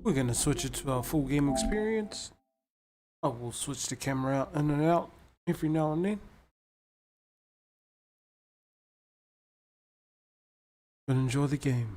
We're gonna switch it to our full game experience. I will switch the camera out in and out every now and then. But enjoy the game.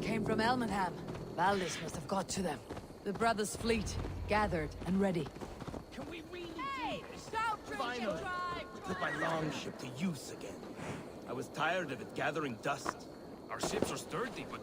Came from Elmenham. Valdis must have got to them. The brothers' fleet, gathered and ready. Can we really Hey! do this? Don't Finally, put my longship to use again. I was tired of it gathering dust. Our ships are sturdy, but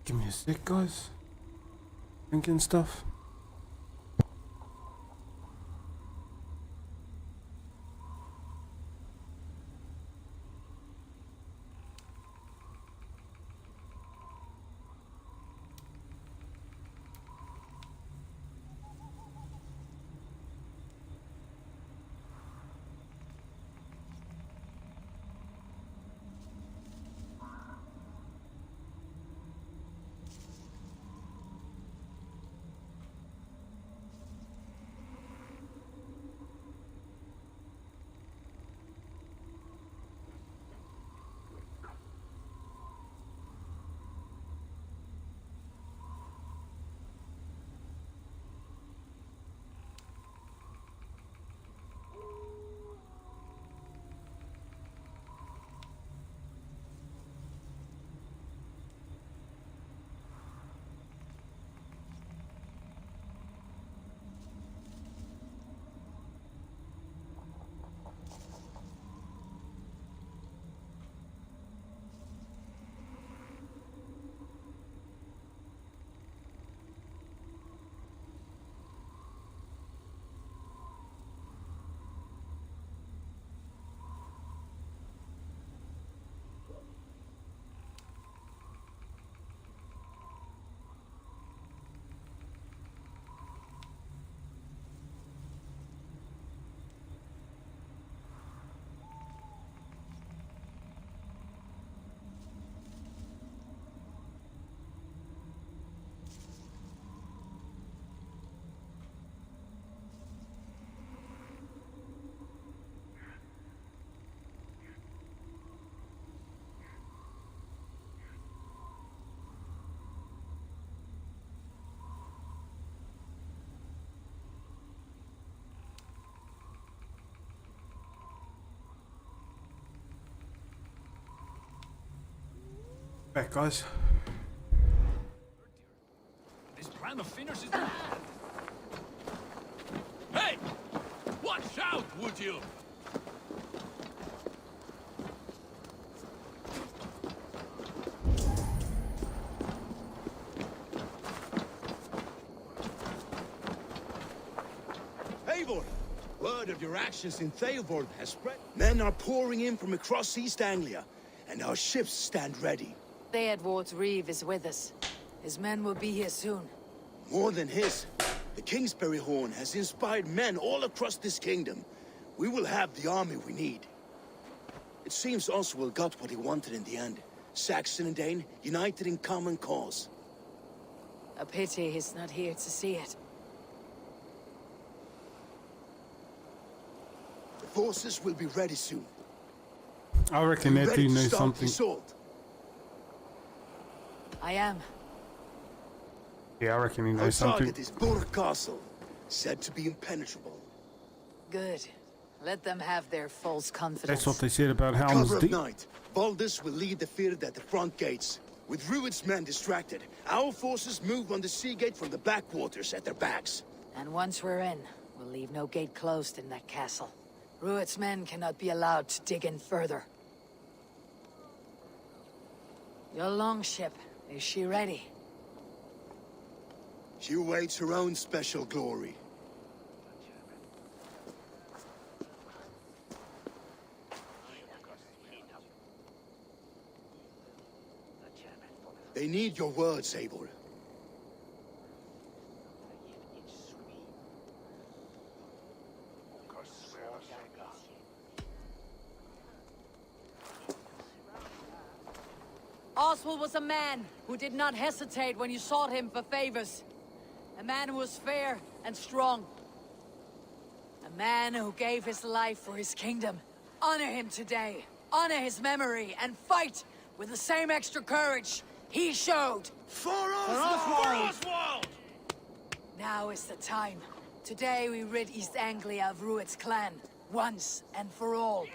Give me a sec, guys. Drinking stuff. Back, guys. This plan of Finner's is mad. Hey! Watch out, would you? Eivor! Word of your actions in Theoborg has spread. Men are pouring in from across East Anglia, and our ships stand ready. Theodward's Reeve is with us. His men will be here soon. More than his, the Kingsbury Horn has inspired men all across this kingdom. We will have the army we need. It seems Oswald got what he wanted in the end. Saxon and Dane united in common cause. A pity he's not here to see it. The forces will be ready soon. I reckon that Ready dude to knows start the something. assault. I am. Yeah, I reckon he Our knows something. target is Burg Castle, said to be impenetrable. Good. Let them have their false confidence. That's what they said about Helm's Cover of Deep. night, Valdis will lead the field at the front gates. With Rued's men distracted, our forces move on the sea gate from the backwaters at their backs. And once we're in, we'll leave no gate closed in that castle. Rued's men cannot be allowed to dig in further. Your longship, is she ready? She awaits her own special glory. They need your words, Eivor. Oswald was a man who did not hesitate when you sought him for favors. A man who was fair and strong. A man who gave his life for his kingdom. Honor him today. Honor his memory and fight with the same extra courage he showed. For Oswald! Oswald! Now is the time. Today we rid East Anglia of Rued's clan, once and for all.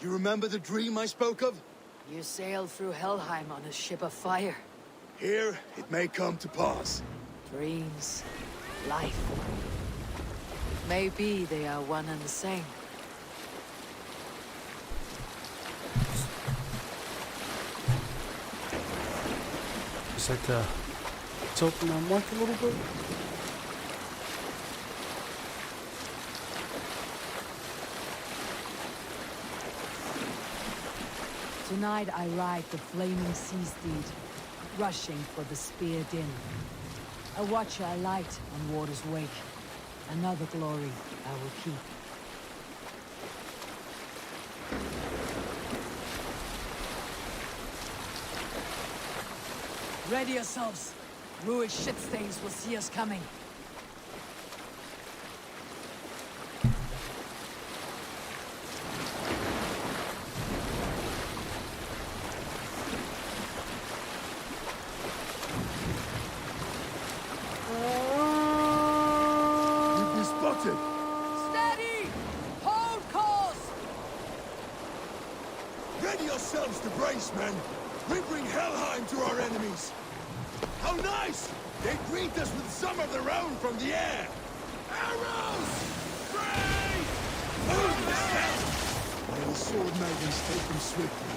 You remember the dream I spoke of? You sailed through Helheim on a ship of fire. Here, it may come to pass. Dreams, life. Maybe they are one and the same. It's like it's open my mic a little bit. Tonight I ride the flaming sea steed, rushing for the spear din. A watcher I light on water's wake. Another glory I will keep. Ready yourselves. Ruined shit stains will see us coming. You've been spotted! Steady! Hold course! Ready yourselves to brace, men! We bring Helheim to our enemies! How nice! They greet us with some of their own from the air! Arrows! Free! Move the head! May the sword maidens take them swiftly.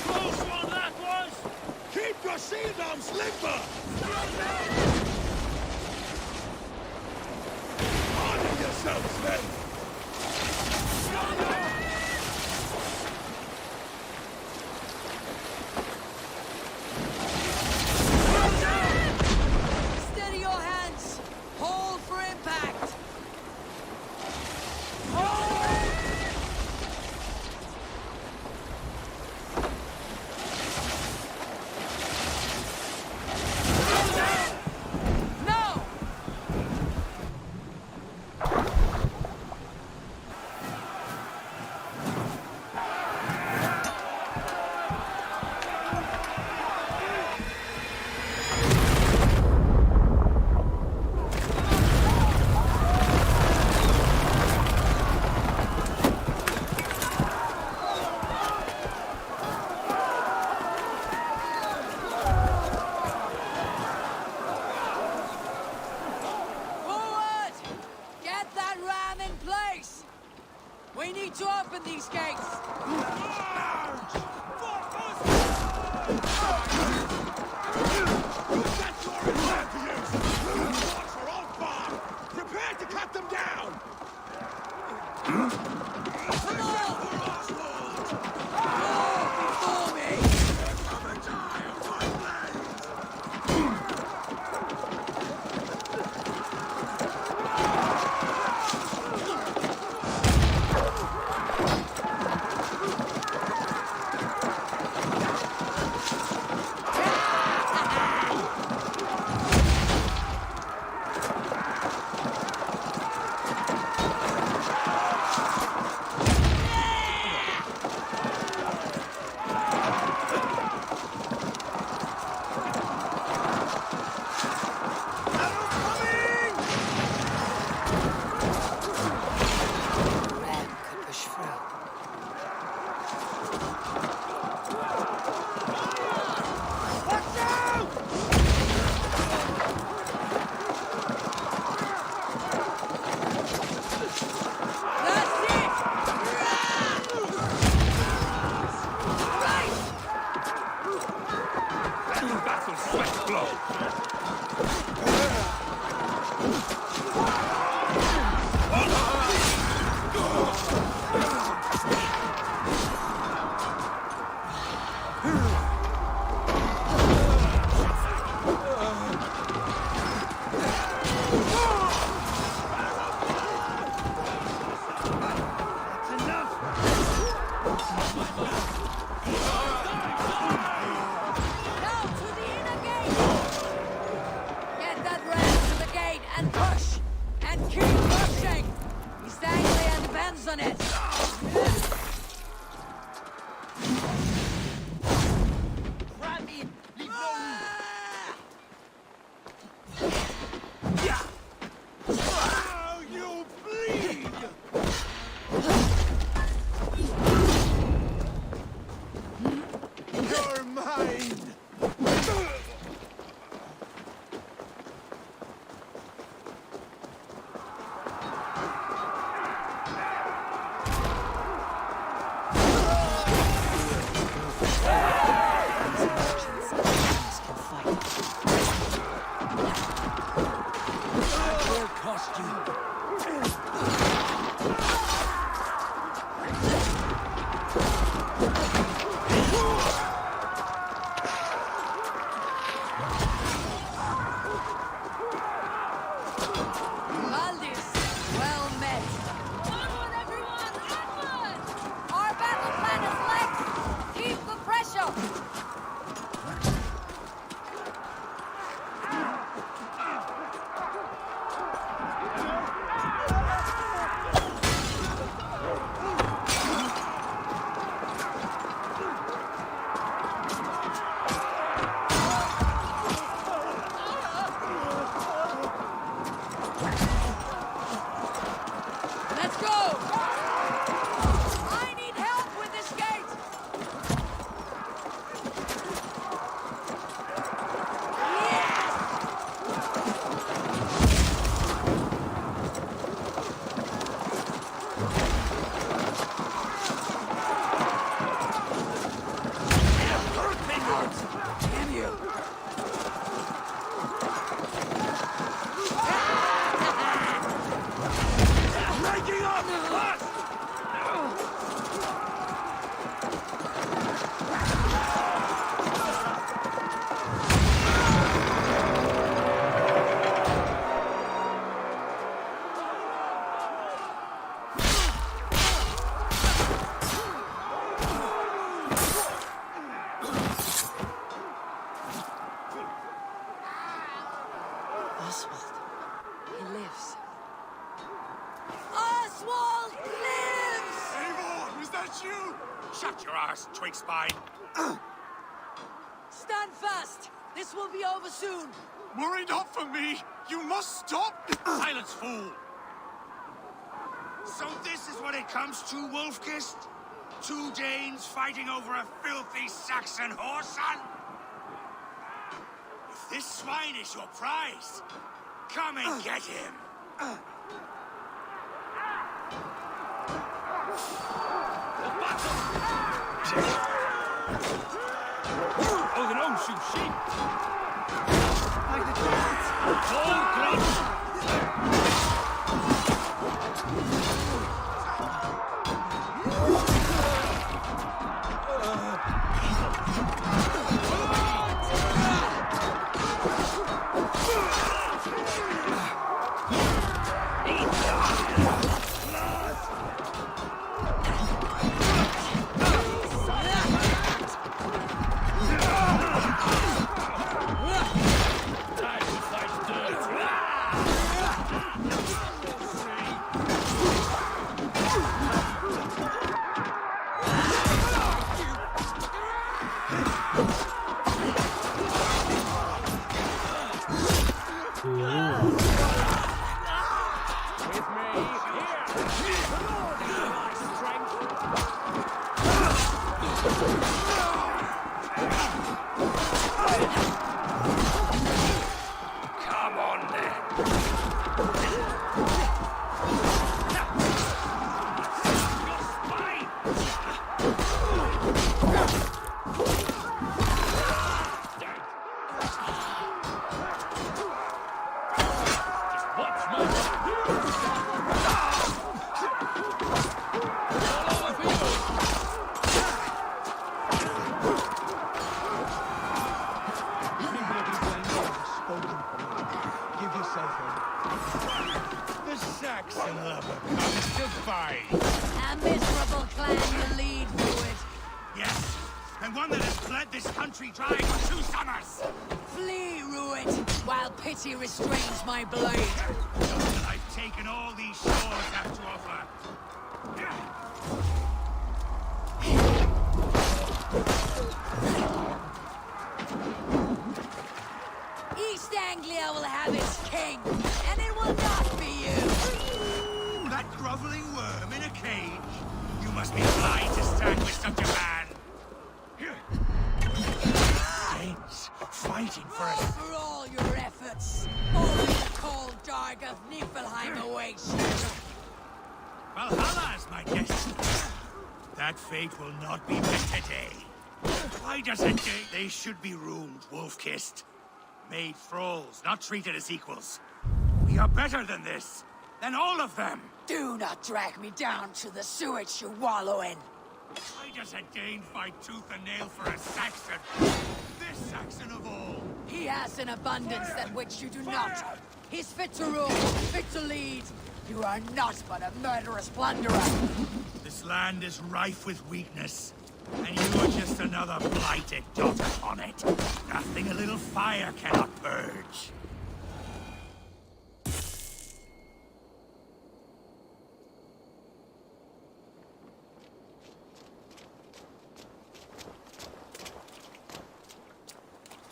Close one, that was! Keep your shield arms limber! Honor yourselves, men! Steady your hands! Hold for impact! No! Forward! Get that ram in place! We need to open these gates! That's your advantages! Blue blocks are all far! Prepare to cut them down! Come on! Before me! Ram could push through. That's it! Right! Battle sweat flow! Now to the inner gate! Get that Shut your arse, twig spine. Stand fast! This will be over soon! Worry not for me! You must stop! Silence, fool! So this is what it comes to, Wolfkist? 2 Danes fighting over a filthy Saxon whoreson? If this swine is your prize, come and get him! Oh, they don't shoot sheep! Hold grunt! The Saxon lover comes to fight. A miserable clan you lead, Druid. Yes, and one that has bled this country dry for 2 summers. Flee, Druid, while pity restrains my blade. Not that I've taken all these shores have to offer. East Anglia will have its king, and it will not be you. That groveling worm in a cage. You must be blind to stand with such a man. Danes fighting for us. For all your efforts, only the cold dark of Niflheim awaits you. Valhalla is my destiny. That fate will not be met today. Why does it they should be ruined, Wolf-kissed? Made thralls, not treated as equals. We are better than this. Than all of them. Do not drag me down to the sewage you wallow in. Why does a Dane fight tooth and nail for a Saxon? This Saxon of all. He has an abundance than which you do not. He's fit to rule, fit to lead. You are not but a murderous plunderer. This land is rife with weakness. And you are just another blighted dot upon it. Nothing a little fire cannot purge.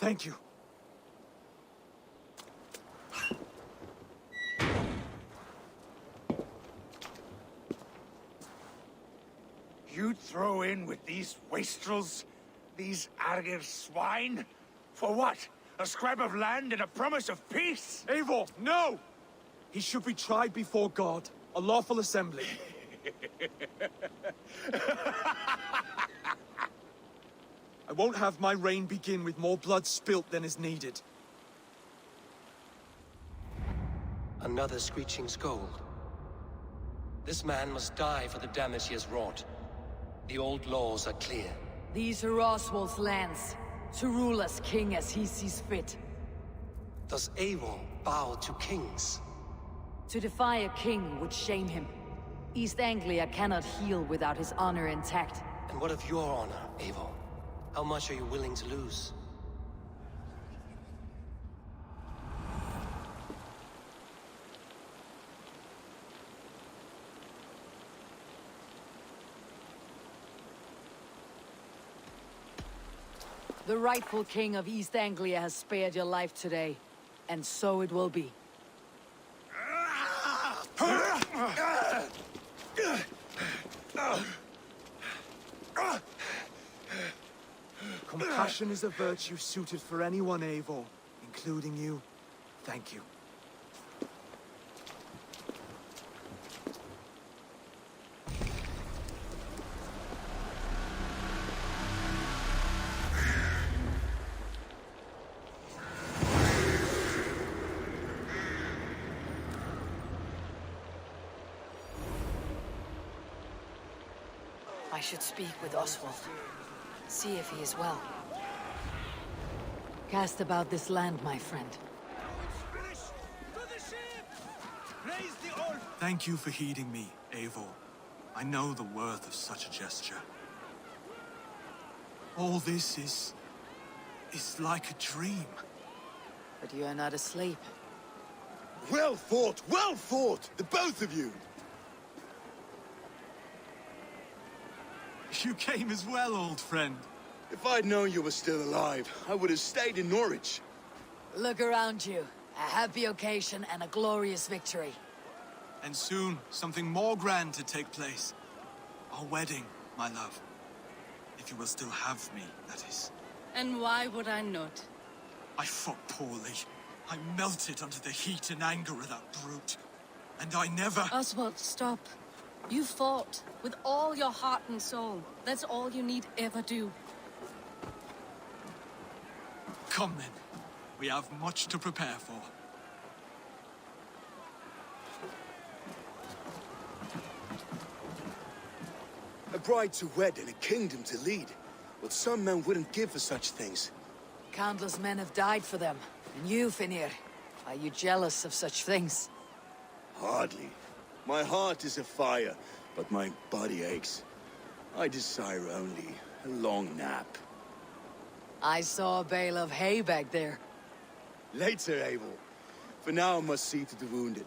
Thank you. You'd throw in with these wastrels? These Argir swine? For what? A scrap of land and a promise of peace? Eivor, no! He should be tried before God, a lawful assembly. I won't have my reign begin with more blood spilt than is needed. Another screeching scold. This man must die for the damage he has wrought. The old laws are clear. These are Oswald's lands, to rule as king as he sees fit. Does Eivor bow to kings? To defy a king would shame him. East Anglia cannot heal without his honor intact. And what of your honor, Eivor? How much are you willing to lose? The rightful king of East Anglia has spared your life today, and so it will be. Compassion is a virtue suited for anyone, Eivor, including you. Thank you. I should speak with Oswald. See if he is well. Cast about this land, my friend. Thank you for heeding me, Eivor. I know the worth of such a gesture. All this is like a dream. But you are not asleep. Well fought, the both of you! You came as well, old friend. If I'd known you were still alive, I would have stayed in Norwich. Look around you. A happy occasion and a glorious victory. And soon, something more grand to take place. Our wedding, my love. If you will still have me, that is. And why would I not? I fought poorly. I melted under the heat and anger of that brute. And I never... Oswald, stop. You fought with all your heart and soul. That's all you need ever do. Come then. We have much to prepare for. A bride to wed and a kingdom to lead. What some men wouldn't give for such things. Countless men have died for them. And you, Finir, are you jealous of such things? Hardly. My heart is afire, but my body aches. I desire only a long nap. I saw a bale of hay back there. Later, Abel. For now, I must see to the wounded.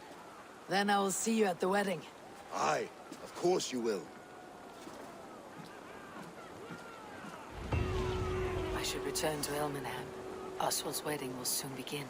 Then I will see you at the wedding. Aye, of course you will. I should return to Elmenham. Oswald's wedding will soon begin.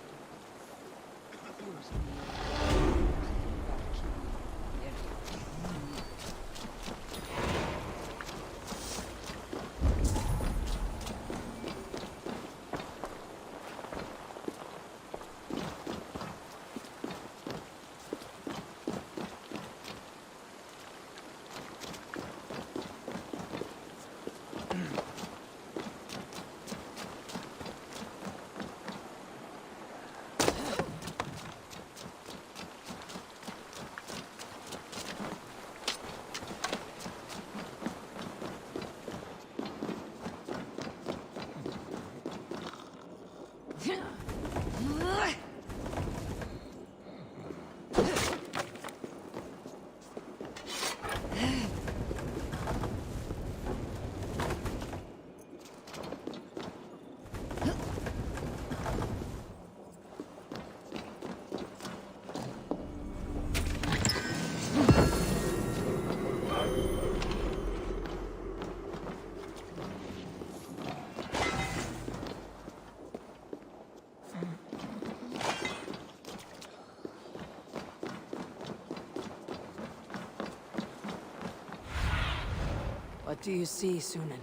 What do you see, Sunan?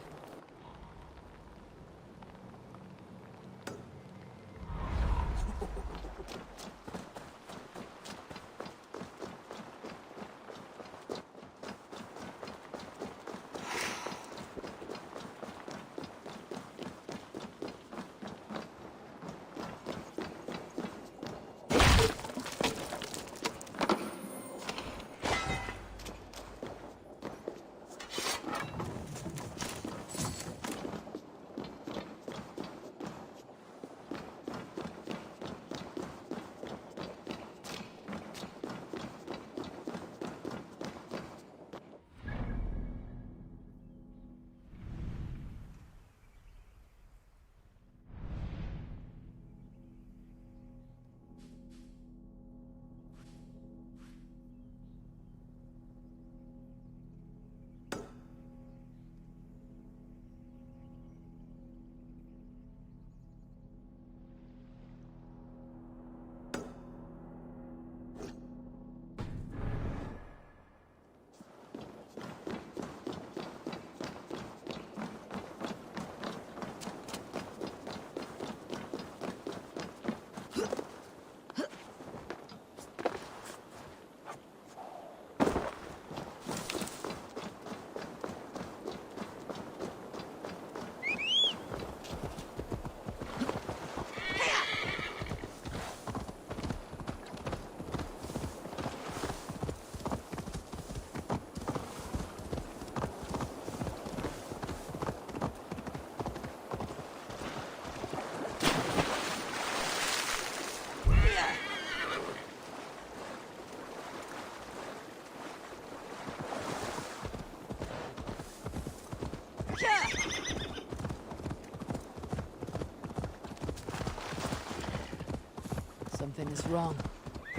Something is wrong.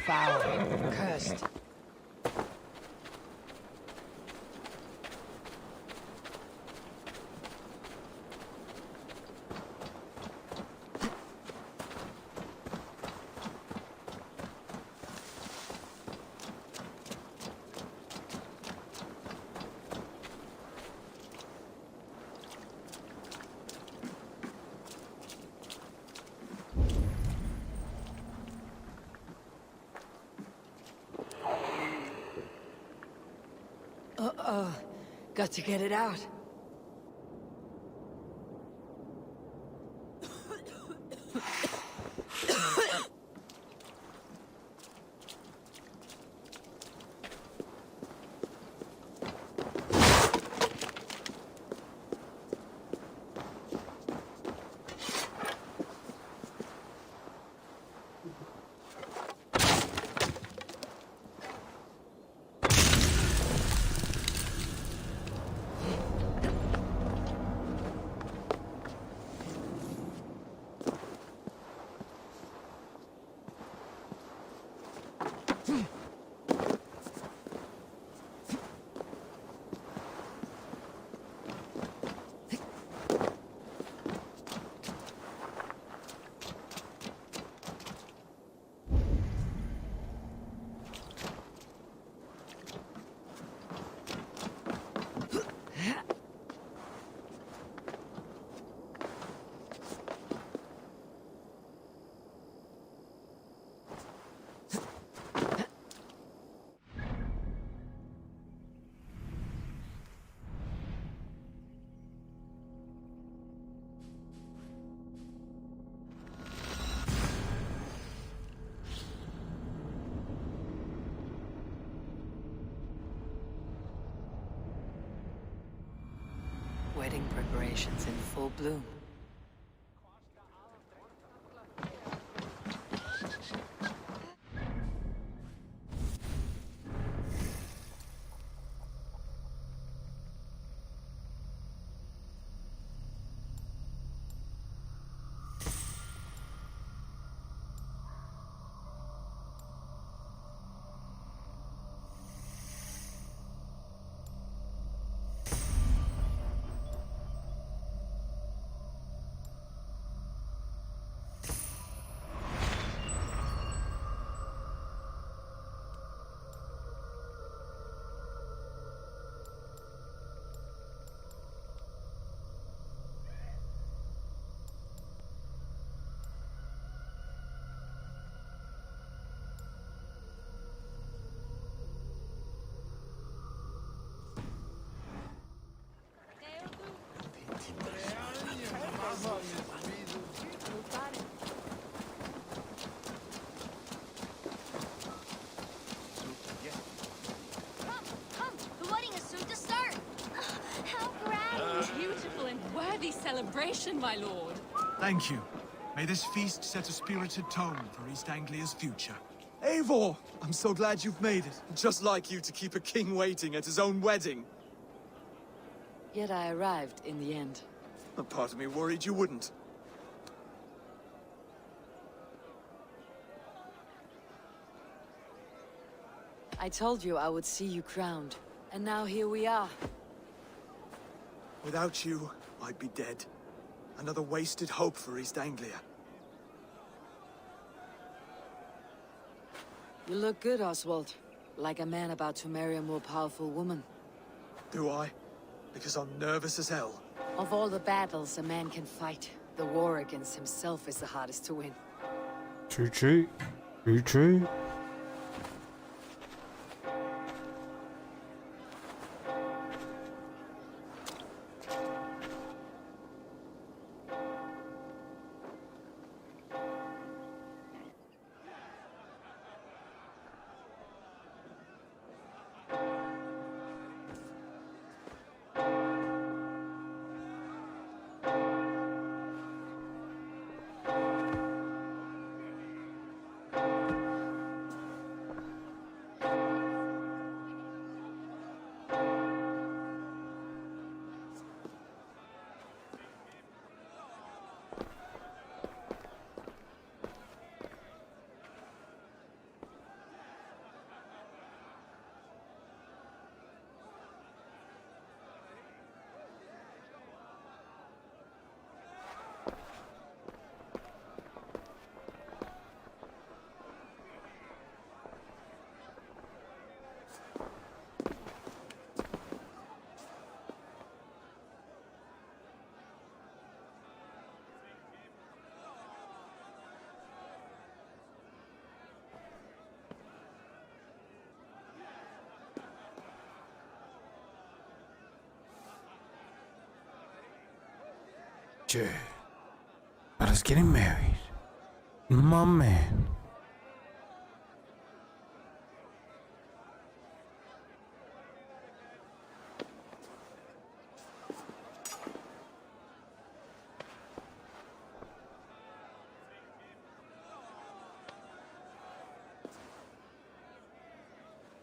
Foul. Cursed. Got to get it out. Wedding preparations in full bloom. Come! The wedding is soon to start! How grand! Beautiful and worthy celebration, my lord. Thank you. May this feast set a spirited tone for East Anglia's future. Eivor! I'm so glad you've made it. Just like you to keep a king waiting at his own wedding. Yet I arrived in the end. A part of me worried you wouldn't. I told you I would see you crowned, and now here we are. Without you, I'd be dead. Another wasted hope for East Anglia. You look good, Oswald. Like a man about to marry a more powerful woman. Do I? Because I'm nervous as hell. Of all the battles a man can fight, the war against himself is the hardest to win. True, true. True, true. Sure. But us getting married. My man.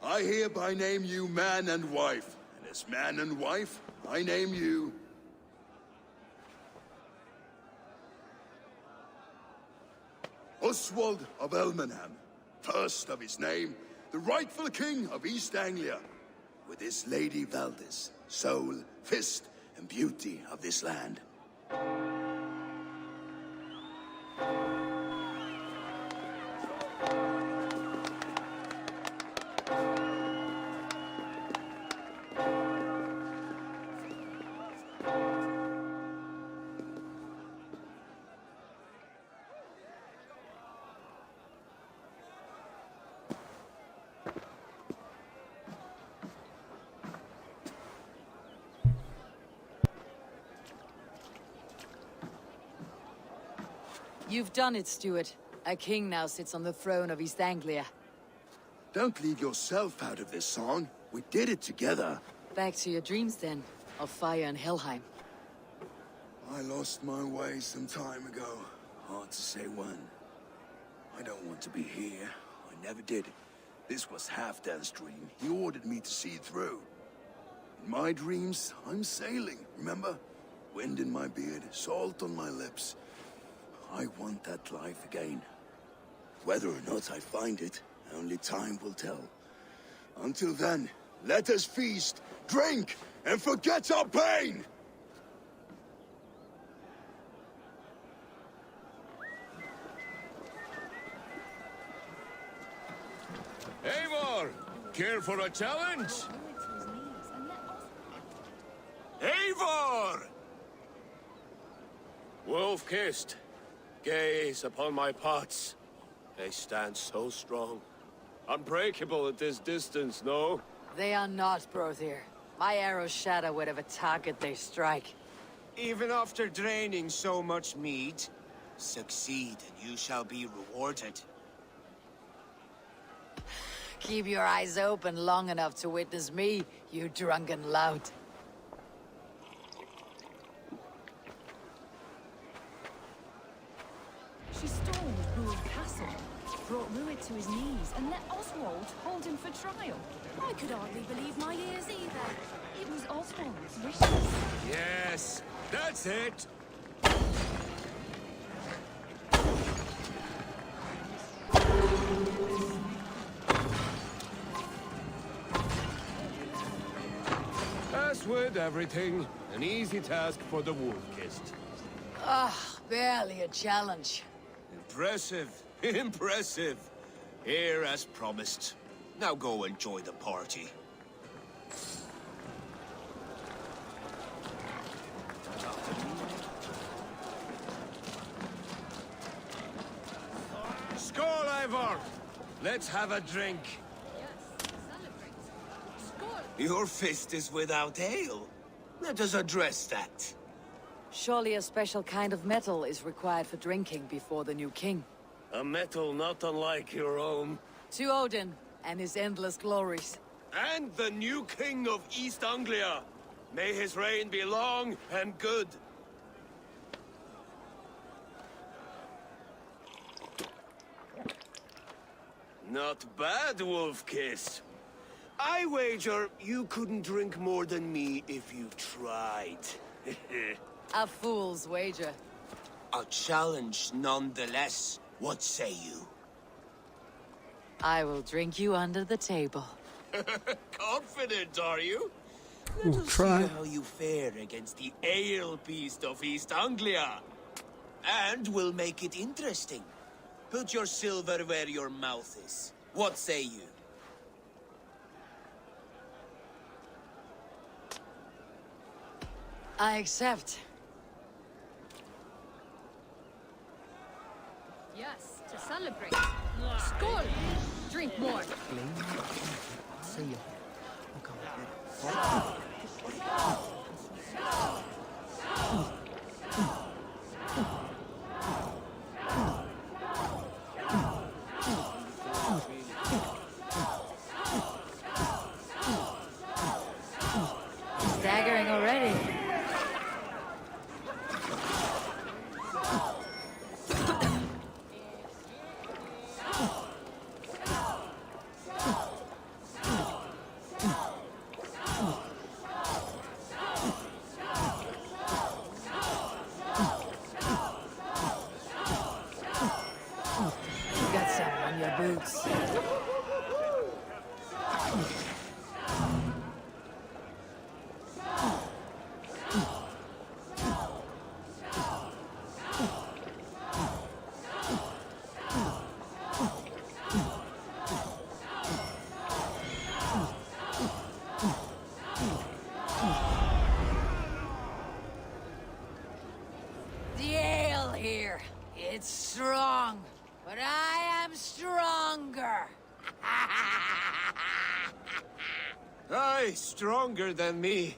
I hereby name you man and wife. And as man and wife, I name you... Oswald of Elmenham, first of his name, the rightful king of East Anglia, with his lady Valdis, soul, fist, and beauty of this land. You've done it, Stuart. A king now sits on the throne of East Anglia. Don't leave yourself out of this song. We did it together. Back to your dreams, then, of fire and Helheim. I lost my way some time ago. Hard to say when. I don't want to be here. I never did. This was Halfdan's dream. He ordered me to see it through. In my dreams, I'm sailing, remember? Wind in my beard, salt on my lips. I want that life again. Whether or not I find it, only time will tell. Until then, let us feast, drink, and forget our pain! Eivor! Care for a challenge? Eivor! Wolf-kissed. Gaze upon my pots. They stand so strong. Unbreakable at this distance, no? They are not, Brother. My arrows shatter whatever target they strike. Even after draining so much mead, succeed and you shall be rewarded. Keep your eyes open long enough to witness me, you drunken lout. She stormed Ruhl's castle, brought Rued to his knees, and let Oswald hold him for trial. I could hardly believe my ears either. It was Oswald's wishes. Yes, that's it! As with everything, an easy task for the wolf-kissed. Barely a challenge. Impressive, impressive. Here as promised. Now go enjoy the party. Skål, Eivor! Let's have a drink. Your fist is without ale. Let us address that. Surely a special kind of metal is required for drinking before the new king. A metal not unlike your own. To Odin and his endless glories. And the new king of East Anglia. May his reign be long and good. Not bad, Wolf-kissed. I wager you couldn't drink more than me if you tried. A fool's wager. A challenge nonetheless. What say you? I will drink you under the table. Confident, are you? Let We'll us try. see how you fare against the ale beast of East Anglia. And we'll make it interesting. Put your silver where your mouth is. What say you? I accept. Yes, to celebrate. Skål! Drink more. boots. The ale here, it's strong, but I am stronger. Aye, stronger than me.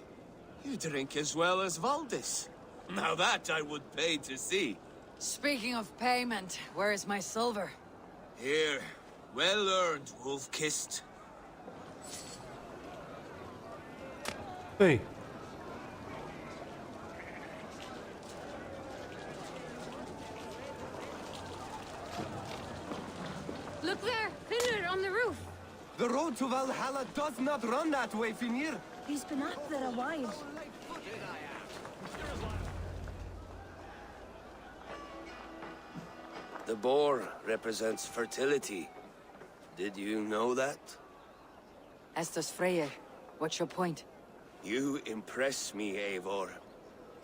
You drink as well as Valdis. Now that I would pay to see. Speaking of payment, where is my silver? Here, well earned, wolf-kissed. Hey, Look there! Finner on the roof! The road to Valhalla does not run that way, Finir. He's been up there a while. The boar represents fertility. Did you know that? As does Freyr. What's your point? You impress me, Eivor.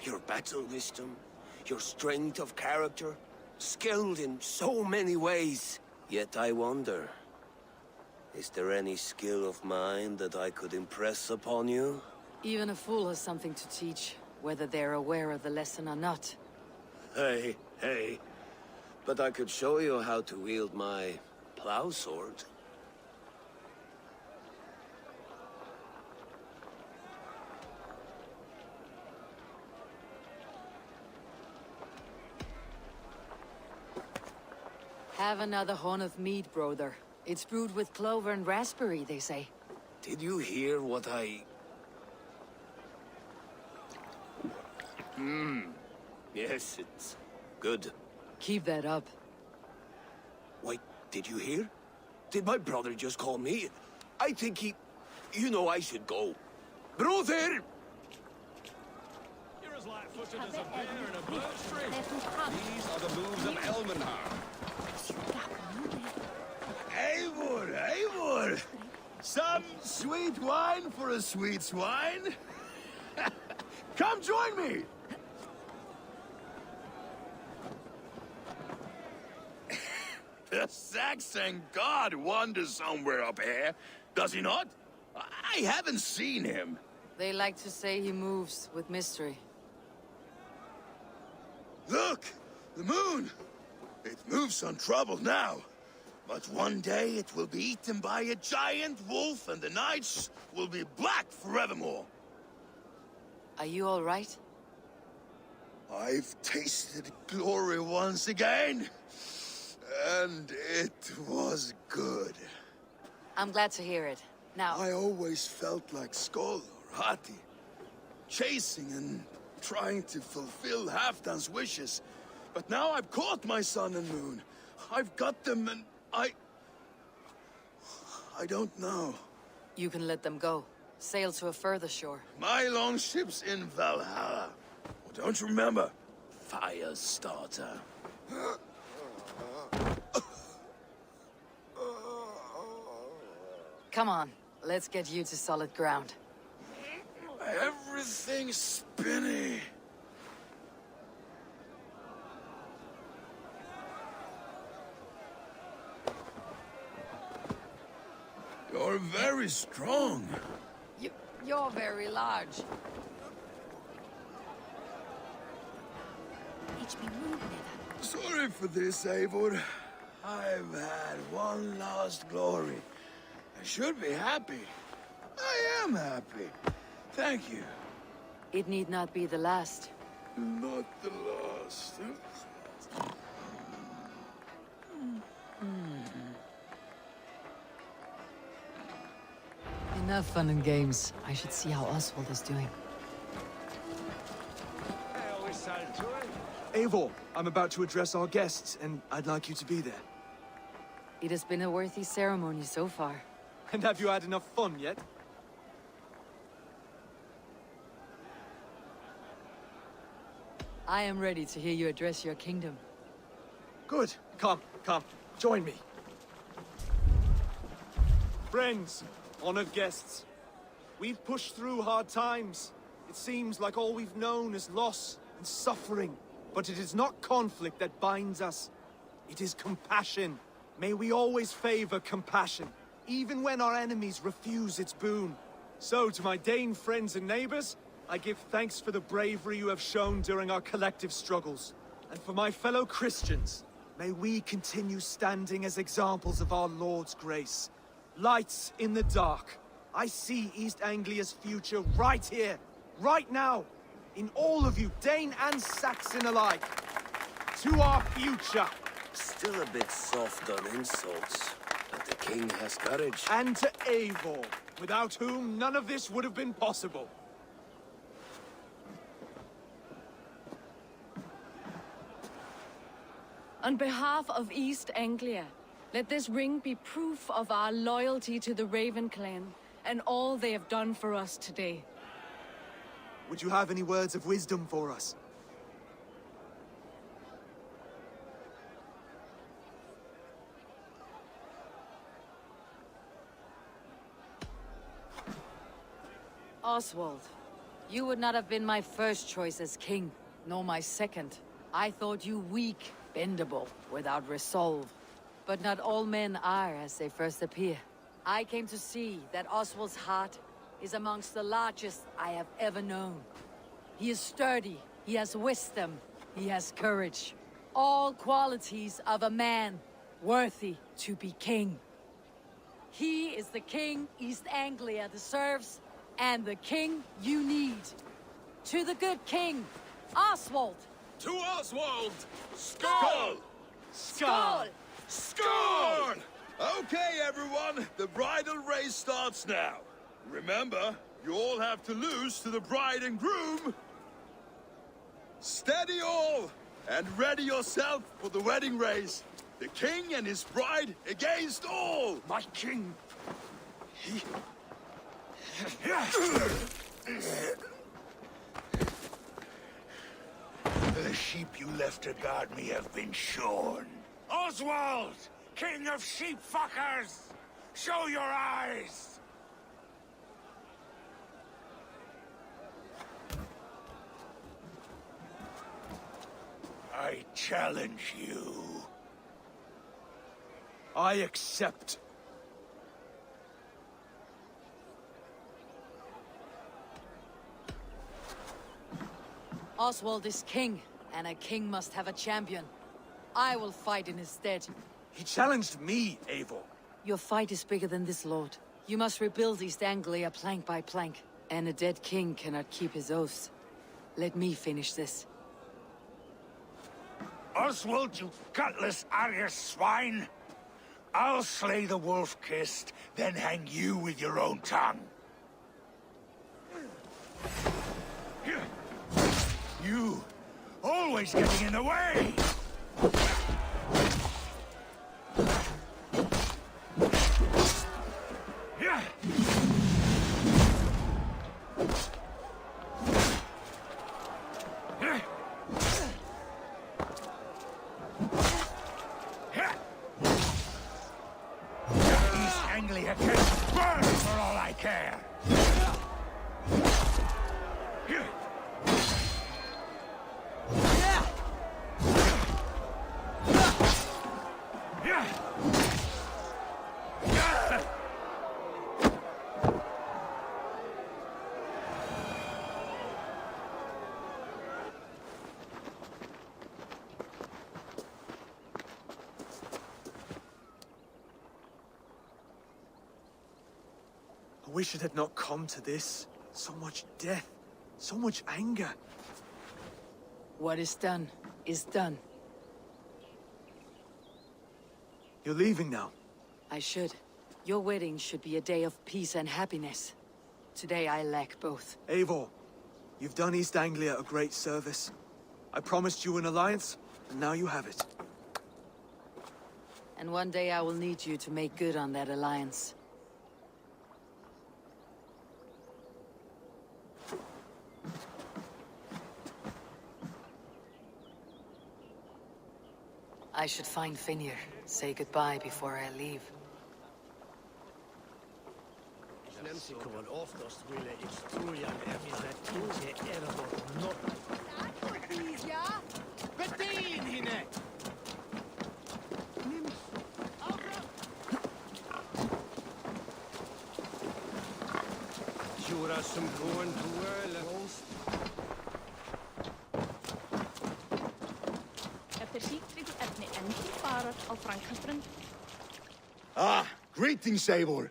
Your battle wisdom, your strength of character, skilled in so many ways. Yet I wonder, is there any skill of mine that I could impress upon you? Even a fool has something to teach, whether they're aware of the lesson or not. Hey, hey. But I could show you how to wield my plow sword. Have another horn of mead, brother. It's brewed with clover and raspberry, they say. Did you hear what I... Yes, it's good. Keep that up. Wait, did you hear? Did my brother just call me? I think he... You know I should go. Brother! You're as light-footed as a bear in a birch tree. These are the moves of Elmenhar. Eivor, Eivor! Some sweet wine for a sweet swine? Come join me! The Saxon god wanders somewhere up here, does he not? I haven't seen him. They like to say he moves with mystery. Look! The moon! It moves untroubled now. But one day it will be eaten by a giant wolf and the nights will be black forevermore. Are you all right? I've tasted glory once again. And it was good. I'm glad to hear it. Now, I always felt like Skoll or Hati. Chasing and trying to fulfill Halfdan's wishes. But now I've caught my sun and moon. I've got them and I don't know. you can let them go. Sail to a further shore. My longship's in Valhalla. Oh, don't you remember? Firestarter. Come on, let's get you to solid ground. Everything's spinny. You're very strong. You're very large. Sorry for this, Eivor. I've had one last glory. I should be happy. I am happy. Thank you. It need not be the last. Not the last. Enough fun and games. I should see how Oswald is doing. Eivor, I'm about to address our guests, and I'd like you to be there. It has been a worthy ceremony so far. And have you had enough fun yet? I am ready to hear you address your kingdom. Good. Come, join me. Friends, honored guests, we've pushed through hard times. It seems like all we've known is loss and suffering. But it is not conflict that binds us. It is compassion. May we always favor compassion, even when our enemies refuse its boon. So, to my Dane friends and neighbors, I give thanks for the bravery you have shown during our collective struggles. And for my fellow Christians, may we continue standing as examples of our Lord's grace. Lights in the dark. I see East Anglia's future right here, right now, in all of you, Dane and Saxon alike. To our future. Still a bit soft on insults, but the king has courage. And to Eivor, without whom none of this would have been possible. On behalf of East Anglia, let this ring be proof of our loyalty to the Raven clan and all they have done for us today. Would you have any words of wisdom for us? Oswald, you would not have been my first choice as king, nor my second. I thought you weak, bendable, without resolve. But not all men are as they first appear. I came to see that Oswald's heart is amongst the largest I have ever known. He is sturdy, he has wisdom, he has courage. All qualities of a man worthy to be king. He is the king East Anglia deserves, and the king you need. To the good king, Oswald! To Oswald! Skull! Skull! Skull! Okay, everyone, the bridal race starts now. Remember, you all have to lose to the bride and groom. Steady all, and ready yourself for the wedding race. The king and his bride against all. My king! The sheep you left to guard me have been shorn. Oswald! King of sheep fuckers! Show your eyes! I challenge you. I accept. Oswald is king, and a king must have a champion. I will fight in his stead. He challenged me, Eivor. Your fight is bigger than this, Lord. You must rebuild East Anglia plank by plank, and a dead king cannot keep his oaths. Let me finish this. Oswald, you gutless Arya swine! I'll slay the wolf-kissed, then hang you with your own tongue. You, always getting in the way! East Anglia can burn for all I care! I wish it had not come to this. So much death, so much anger. What is done, is done. You're leaving now. I should. Your wedding should be a day of peace and happiness. Today I lack both. Eivor, you've done East Anglia a great service. I promised you an alliance, and now you have it. And one day I will need you to make good on that alliance. I should find Finir, say goodbye before I leave. kommer oftast ville historien efter att inte är något. Please, ja? Bedien henne! Jura som går en duell. Eftir síkriðu efni endur farar á framkasturinn. Ah, greetings, Eivor.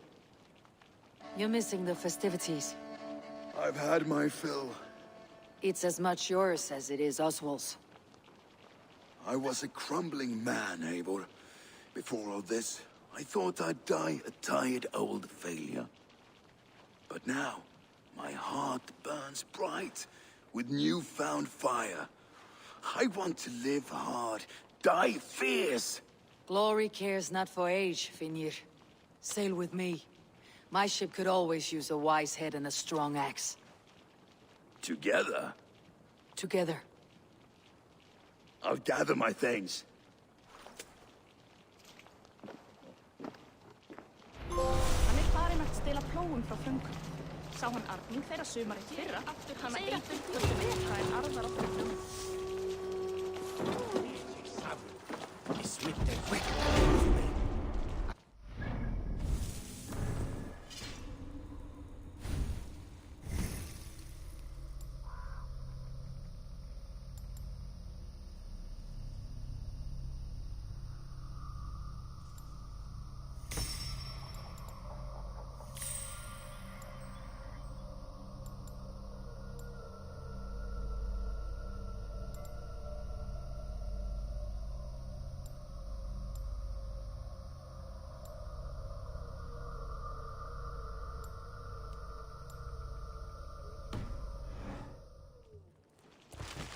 You're missing the festivities. I've had my fill. It's as much yours as it is Oswald's. I was a crumbling man, Eivor. Before all this, I thought I'd die a tired old failure. But now, my heart burns bright with newfound fire. I want to live hard, die fierce. Glory cares not for age, Finnir. Sail with me. My ship could always use a wise head and a strong axe. Together, Together. I'll gather my things. Hann farinn að stela plógum frá frumkvöld. Sá hann arfning þeirra sumarið fyrra. Hann að eitur hvort betra en arðar á frumkvöld.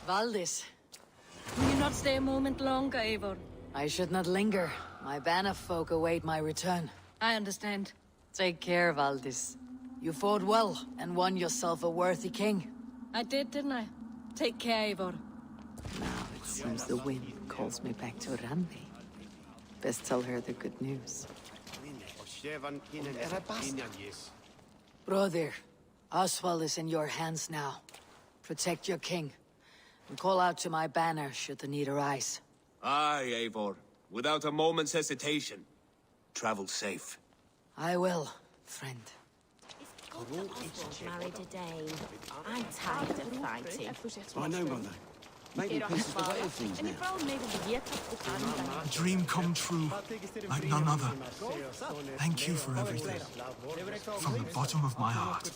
Valdis, Will you not stay a moment longer, Eivor? I should not linger. My banner folk await my return. I understand. Take care, Valdis. You fought well and won yourself a worthy king. I did, didn't I? Take care, Eivor. Now it seems the wind calls me back to Randi. Best tell her the good news. Brother, Oswald is in your hands now. Protect your king. And call out to my banner should the need arise. Aye, Eivor. Without a moment's hesitation. Travel safe. I will, friend. Married a Dane. I'm tired of fighting. I know, Mother. Maybe peace is the way of things now. A dream come true, like none other. Thank you for everything. From the bottom of my heart.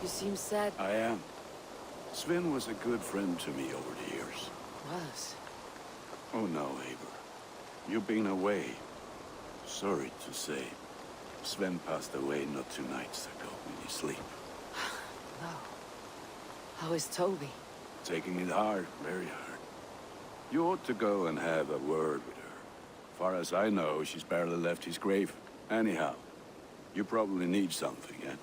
You seem sad. I am. Sven was a good friend to me over the years. Was? Oh no, Eivor. You've been away. Sorry to say. Sven passed away not 2 nights ago in his sleep. No. How is Toby? Taking it hard, very hard. You ought to go and have a word with her. Far as I know, she's barely left his grave. Anyhow, you probably need something, eh?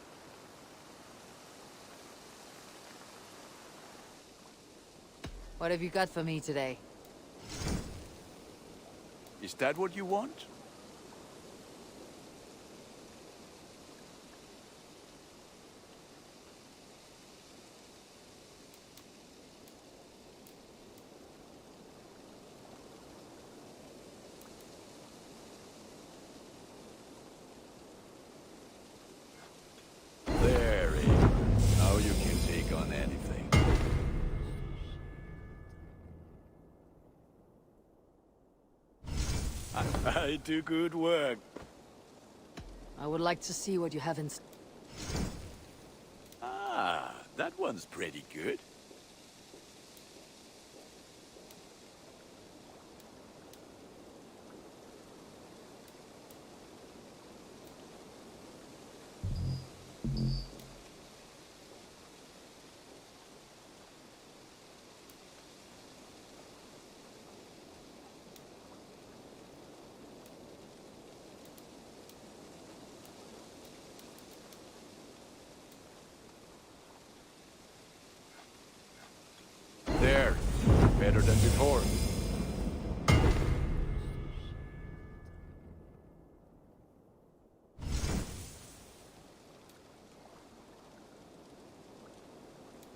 What have you got for me today? Is that what you want? There, Abe. Now you can take on anything. I do good work. I would like to see what you have in... Ah, that one's pretty good. There. Better than before.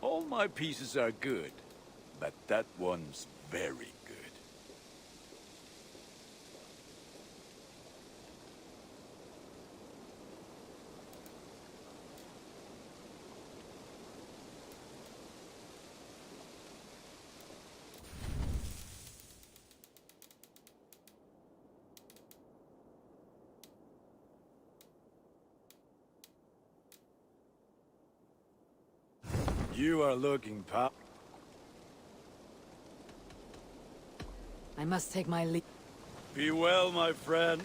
All my pieces are good, but that one's very good. You are looking pal. I must take my leave. Be well, my friend.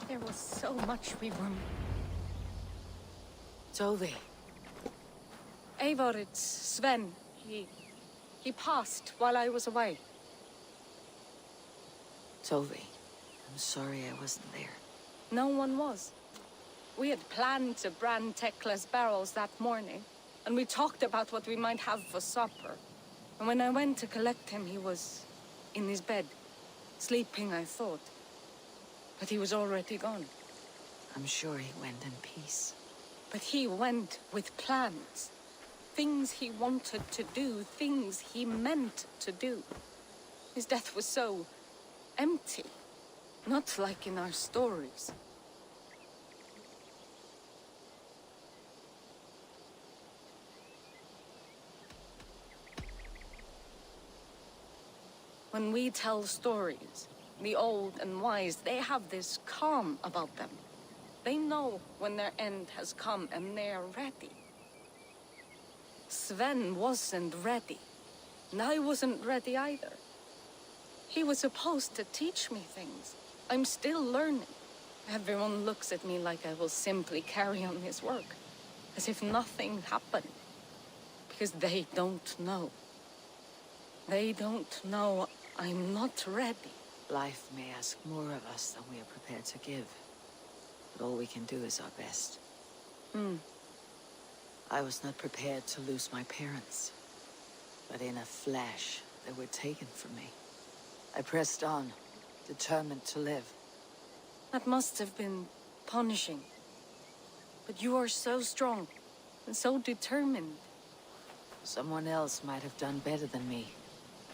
There was so much we were... Tove. Eivor, it's Sven. He passed while I was away. Tove, I'm sorry I wasn't there. No one was. We had planned to brand Tekla's barrels that morning, and we talked about what we might have for supper. And when I went to collect him, he was in his bed, sleeping, I thought. But he was already gone. I'm sure he went in peace. But he went with plans. Things he wanted to do, things he meant to do. His death was so empty, not like in our stories. When we tell stories, the old and wise, they have this calm about them. They know when their end has come and they're ready. Sven wasn't ready, and I wasn't ready either. He was supposed to teach me things. I'm still learning. Everyone looks at me like I will simply carry on his work, as if nothing happened. Because they don't know. They don't know I'm not ready. Life may ask more of us than we are prepared to give. But all we can do is our best. I was not prepared to lose my parents. But in a flash, they were taken from me. I pressed on, determined to live. That must have been punishing. But you are so strong, and so determined. Someone else might have done better than me,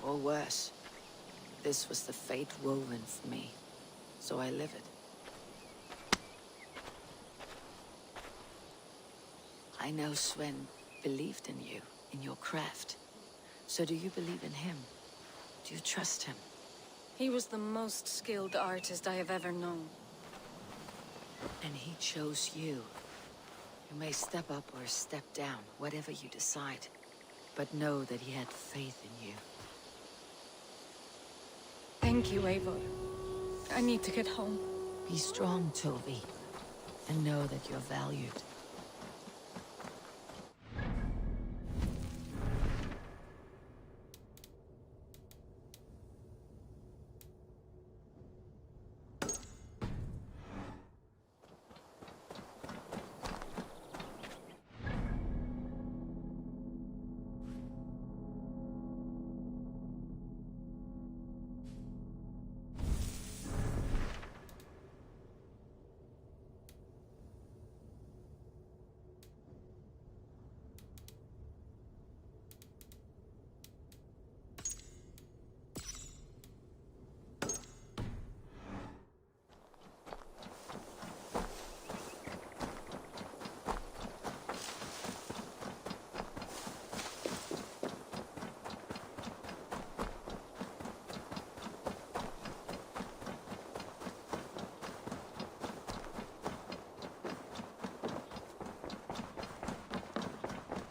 or worse. This was the fate woven for me, so I live it. I know Sven believed in you, in your craft. So do you believe in him? Do you trust him? He was the most skilled artist I have ever known. And he chose you. You may step up or step down, whatever you decide. But know that he had faith in you. Thank you, Eivor. I need to get home. Be strong, Tovi. And know that you're valued.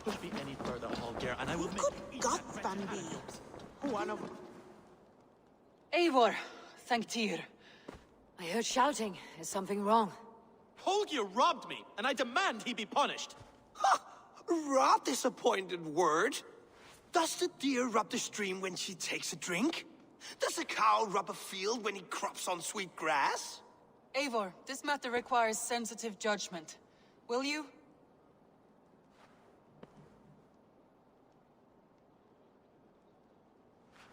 Push me any further, Holger, and I will make Good God, Bambi. one of... Eivor, thank Tyr. I heard shouting. Is something wrong? Holger robbed me, and I demand he be punished. Rot is a pointed word. Does the deer rub the stream when she takes a drink? Does a cow rub a field when he crops on sweet grass? Eivor, this matter requires sensitive judgment. Will you?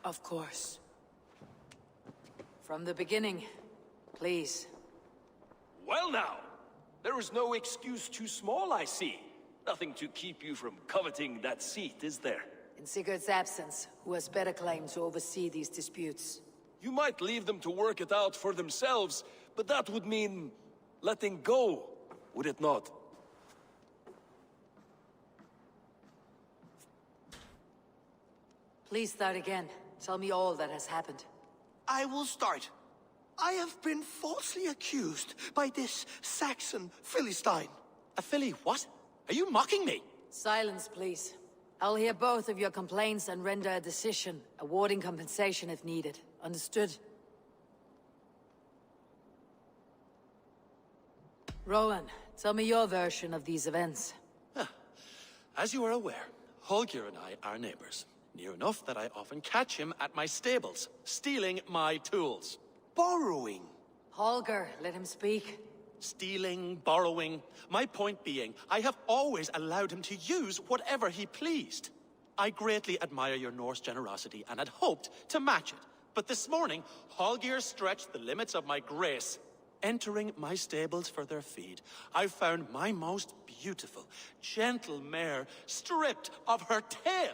Of course. From the beginning, please. Well now, there is no excuse too small, I see. Nothing to keep you from coveting that seat, is there? In Sigurd's absence, who has better claim to oversee these disputes? You might leave them to work it out for themselves, but that would mean letting go, would it not? Please start again. Tell me all that has happened. I will start. I have been falsely accused by this Saxon Philistine. A Philly what? Are you mocking me? Silence, please. I'll hear both of your complaints and render a decision, awarding compensation if needed. Understood? Rowan, tell me your version of these events. As you are aware, Holger and I are neighbors. Near enough that I often catch him at my stables, stealing my tools. Borrowing. Holger, let him speak. Stealing, borrowing. My point being, I have always allowed him to use whatever he pleased. I greatly admire your Norse generosity and had hoped to match it. But this morning, Holger stretched the limits of my grace. Entering my stables for their feed, I found my most beautiful, gentle mare stripped of her tail.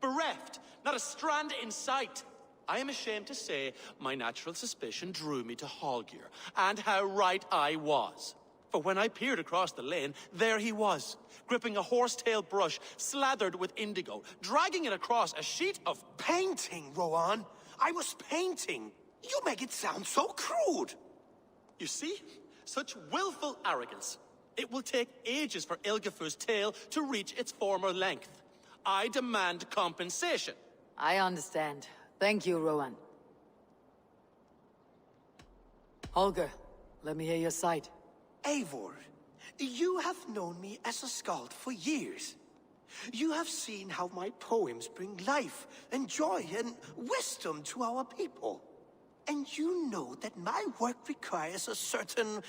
Bereft, not a strand in sight. I am ashamed to say my natural suspicion drew me to Holger, and how right I was. For when I peered across the lane, there he was, gripping a horsetail brush slathered with indigo, dragging it across a sheet of... Painting, Rowan. I was painting. You make it sound so crude. You see? Such willful arrogance. It will take ages for Ilgafur's tail to reach its former length. I demand compensation. I understand. Thank you, Rowan. Holger, let me hear your side. Eivor, you have known me as a skald for years. You have seen how my poems bring life and joy and wisdom to our people. And you know that my work requires a certain,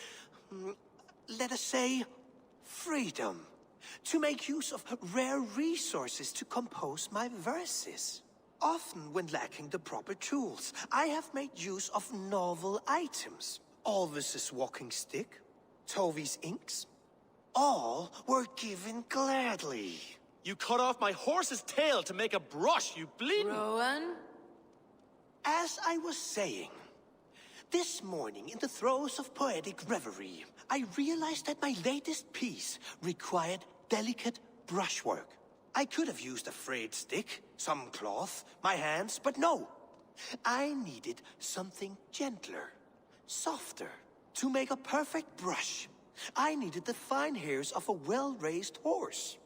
let us say, freedom. To make use of rare resources to compose my verses. Often when lacking the proper tools, I have made use of novel items. Alvis's walking stick, Tovi's inks. All were given gladly. You cut off my horse's tail to make a brush, you bleeding... Rowan? As I was saying, this morning in the throes of poetic reverie, I realized that my latest piece required delicate brushwork. I could have used a frayed stick, some cloth, my hands, but no. I needed something gentler, softer, to make a perfect brush. I needed the fine hairs of a well-raised horse.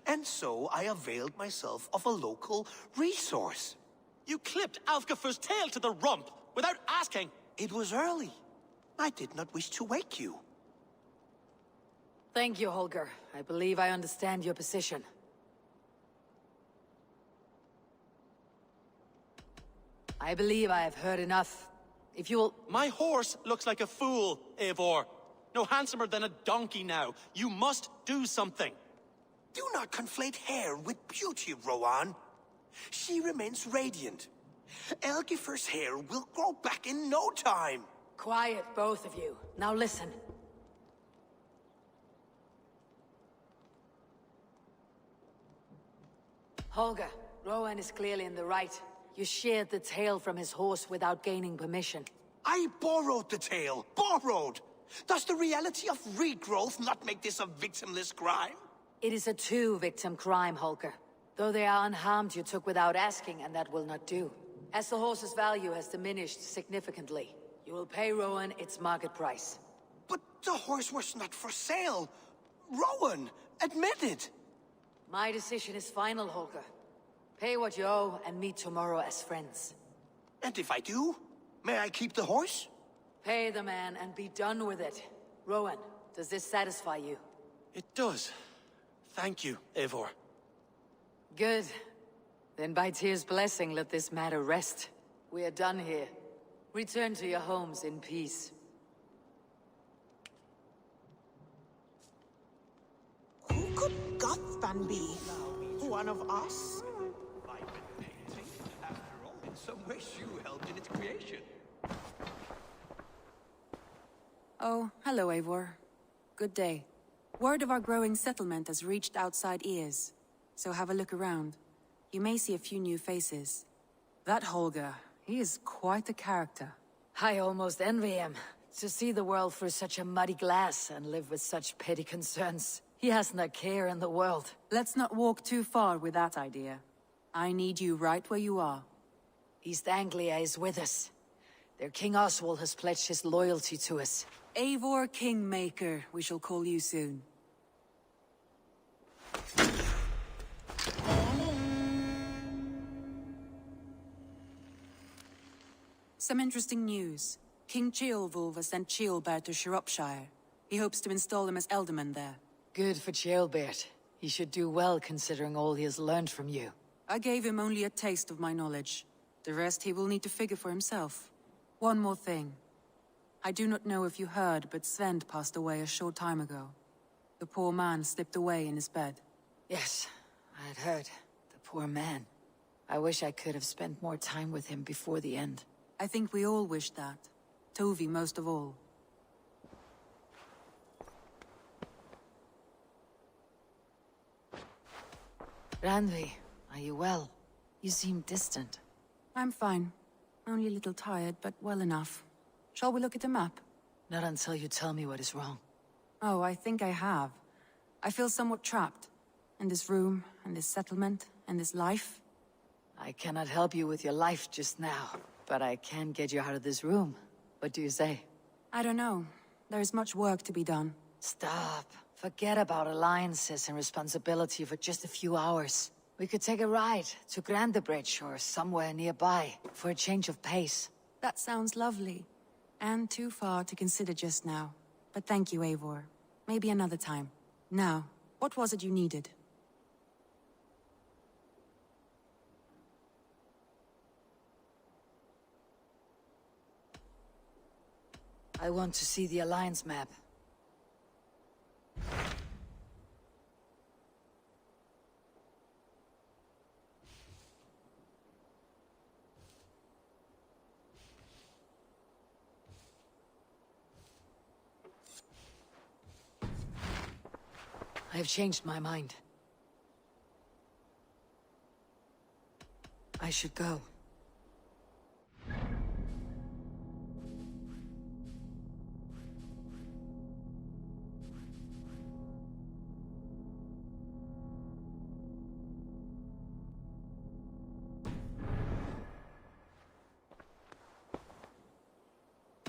And so I availed myself of a local resource. You clipped Alfgafu's tail to the rump without asking. It was early. I did not wish to wake you. Thank you, Holger. I believe I understand your position. I believe I have heard enough. If you will... My horse looks like a fool, Eivor. No handsomer than a donkey now. You must do something. Do not conflate hair with beauty, Rowan. She remains radiant. Elgifer's hair will grow back in no time. Quiet, both of you. Now listen. Holger, Rowan is clearly in the right. You sheared the tail from his horse without gaining permission. I borrowed the tail. Borrowed! Does the reality of regrowth not make this a victimless crime? It is a two-victim crime, Holger. Though they are unharmed, you took without asking, and that will not do. As the horse's value has diminished significantly, you will pay Rowan its market price. But the horse was not for sale. Rowan, admit it. My decision is final, Holger. Pay what you owe and meet tomorrow as friends. And if I do, may I keep the horse? Pay the man and be done with it. Rowan, does this satisfy you? It does. Thank you, Eivor. Good. Then by Tyr's blessing, let this matter rest. We are done here. Return to your homes in peace. Who could Gothvan be? One of us? After all, in some ways you helped in its creation. Oh, hello, Eivor. Good day. Word of our growing settlement has reached outside ears, so have a look around. You may see a few new faces. That Holger, he is quite a character. I almost envy him. To see the world through such a muddy glass and live with such petty concerns. He hasn't a care in the world. Let's not walk too far with that idea. I need you right where you are. East Anglia is with us. Their King Oswald has pledged his loyalty to us. Eivor Kingmaker, we shall call you soon. Some interesting news. King Ceolwulf has sent Ceolbert to Shropshire. He hopes to install him as Elderman there. Good for Ceolbert. He should do well considering all he has learned from you. I gave him only a taste of my knowledge. The rest he will need to figure for himself. One more thing. I do not know if you heard, but Sven passed away a short time ago. The poor man slipped away in his bed. Yes, I had heard. The poor man. I wish I could have spent more time with him before the end. I think we all wish that. Tovi most of all. Randvi, are you well? You seem distant. I'm fine. Only a little tired, but well enough. Shall we look at the map? Not until you tell me what is wrong. Oh, I think I have. I feel somewhat trapped. In this room, and this settlement, and this life. I cannot help you with your life just now, but I can get you out of this room. What do you say? I don't know. There is much work to be done. Stop. Forget about alliances and responsibility for just a few hours. We could take a ride to Grandebridge or somewhere nearby for a change of pace. That sounds lovely. And too far to consider just now. But thank you, Eivor. Maybe another time. Now, what was it you needed? I want to see the Alliance map. I have changed my mind. I should go.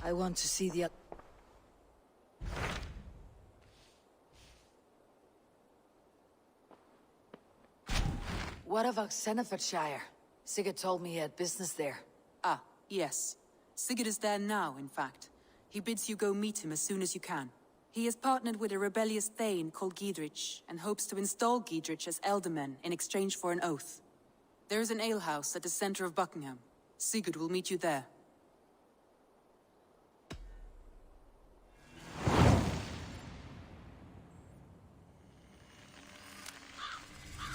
I want to see the... What of Oxenfordshire? Sigurd told me he had business there. Ah, yes. Sigurd is there now, in fact. He bids you go meet him as soon as you can. He has partnered with a rebellious Thane called Giedrich, and hopes to install Giedrich as Elderman in exchange for an oath. There is an alehouse at the center of Buckingham. Sigurd will meet you there.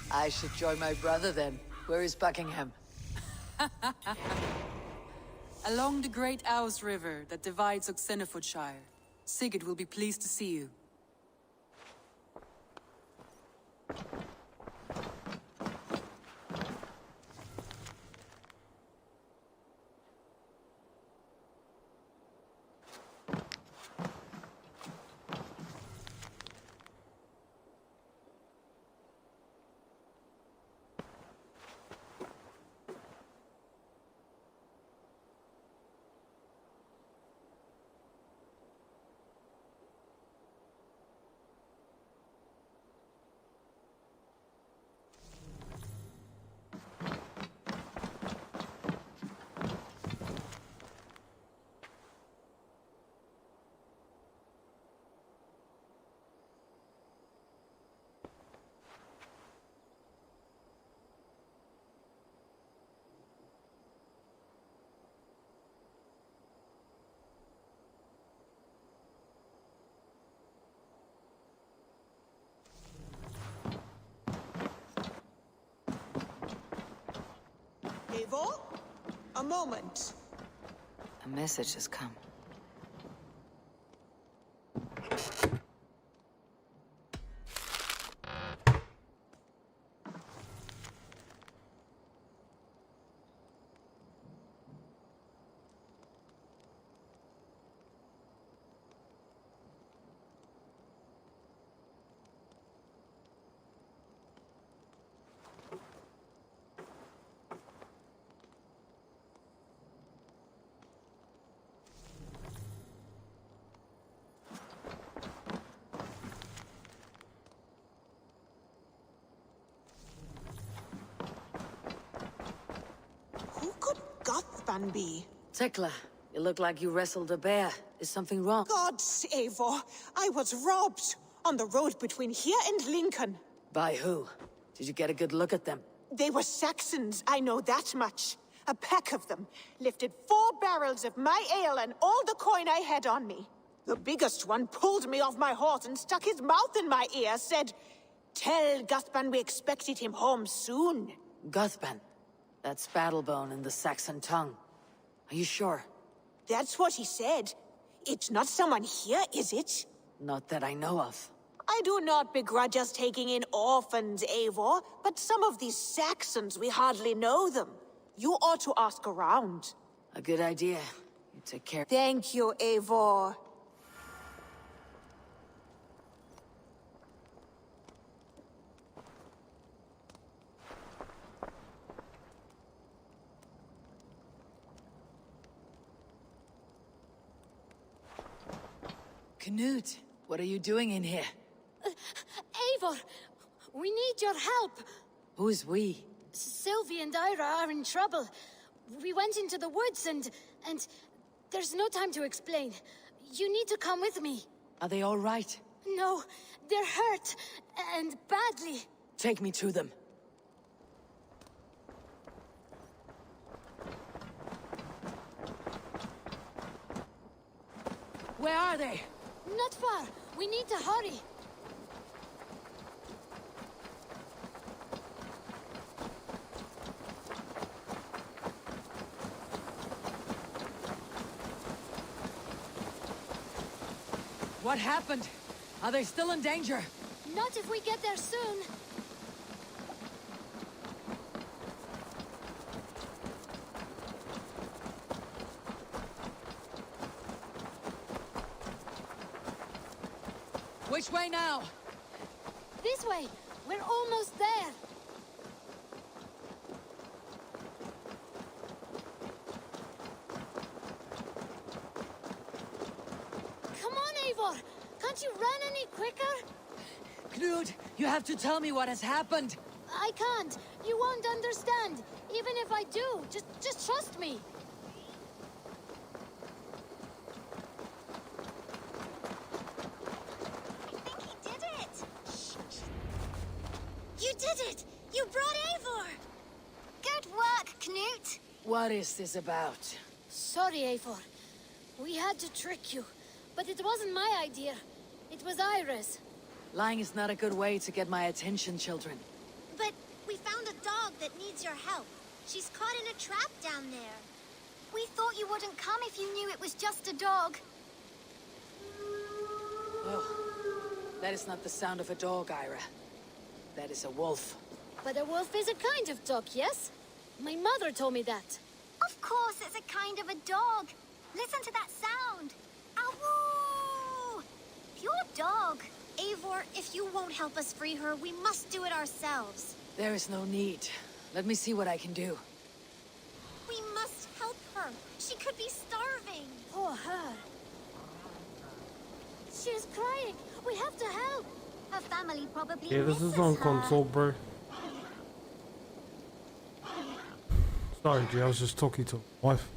I should join my brother then. Where is Buckingham? Along the great Ouse River that divides Oxenfordshire. Sigurd will be pleased to see you. Eivor? A moment. A message has come. Who could Gothban be? Tekla, you look like you wrestled a bear. Is something wrong? Gods, Eivor! I was robbed! On the road between here and Lincoln. By who? Did you get a good look at them? They were Saxons, I know that much. A pack of them lifted 4 barrels of my ale and all the coin I had on me. The biggest one pulled me off my horse and stuck his mouth in my ear, said, "Tell Guthban we expected him home soon." Guthban? That's Battlebone in the Saxon tongue. Are you sure? That's what he said. It's not someone here, is it? Not that I know of. I do not begrudge us taking in orphans, Eivor, but some of these Saxons, we hardly know them. You ought to ask around. A good idea. You take care. Thank you, Eivor. Knut, what are you doing in here? Eivor, we need your help. Who's we? Sylvie and Ira are in trouble. We went into the woods and there's no time to explain. You need to come with me. Are they all right? No, they're hurt, and badly. Take me to them. Where are they? Not far. We need to hurry. What happened? Are they still in danger? Not if we get there soon. Which way now? This way. We're almost there. Eivor, can't you run any quicker? Knut, you have to tell me what has happened. I can't. You won't understand. Even if I do, just trust me. Did it! You did it! You brought Eivor! Good work, Knut! What is this about? Sorry, Eivor. We had to trick you, but it wasn't my idea. It was Iris. Lying is not a good way to get my attention, children. But we found a dog that needs your help. She's caught in a trap down there. We thought you wouldn't come if you knew it was just a dog. Oh, that is not the sound of a dog, Ira. That is a wolf. But a wolf is a kind of dog, yes? My mother told me that. Of course it's a kind of a dog. Listen to that sound. Awoo! Pure dog. Eivor, if you won't help us free her, we must do it ourselves. There is no need. Let me see what I can do. We must help her. She could be starving. Poor her. She's crying. We have to help. Her family probably Yeah, this misses is on her. console, bro. Sorry, G, I was just talking to my wife.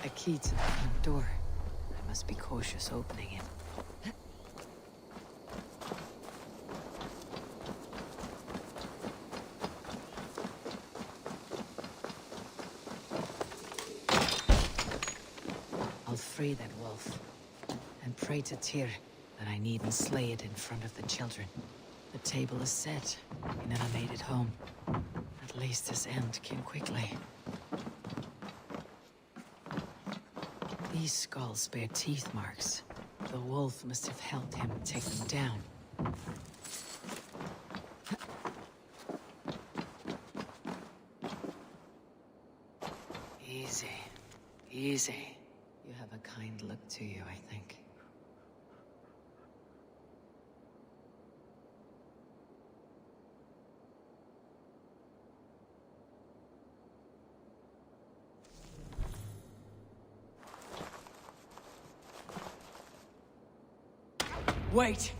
A key to the front door. I must be cautious opening it. I'll free that wolf. And pray to Tyr that I needn't slay it in front of the children. The table is set. He never made it home. At least his end came quickly. These skulls bear teeth marks. The wolf must have helped him take them down. Easy. Easy. You have a kind look to you, I think. Wait!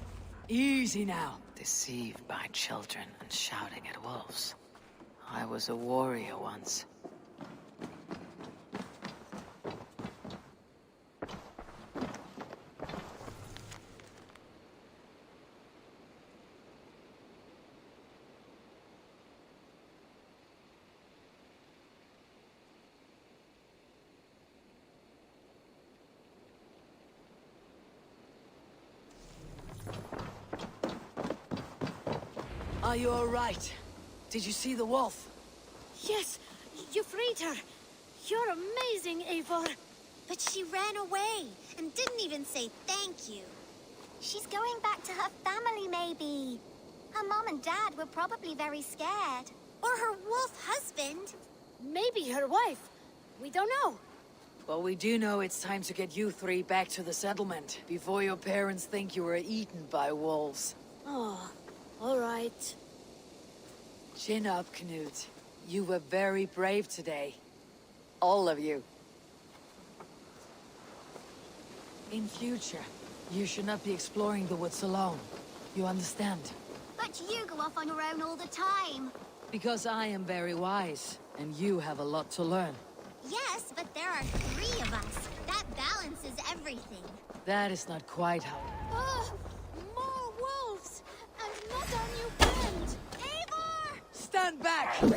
Easy now! Deceived by children and shouting at wolves. I was a warrior once. Are you all right? Did you see the wolf? Yes, you freed her. You're amazing, Eivor. But she ran away and didn't even say thank you. She's going back to her family, maybe. Her mom and dad were probably very scared. Or her wolf husband. Maybe her wife. We don't know. Well, we do know it's time to get you three back to the settlement before your parents think you were eaten by wolves. Oh, all right. Chin up, Knut. You were very brave today. All of you. In future, you should not be exploring the woods alone. You understand? But you go off on your own all the time. Because I am very wise, and you have a lot to learn. Yes, but there are 3 of us. That balances everything. That is not quite how... Ah, more wolves! And not our new friend! Eivor! Stand back! She's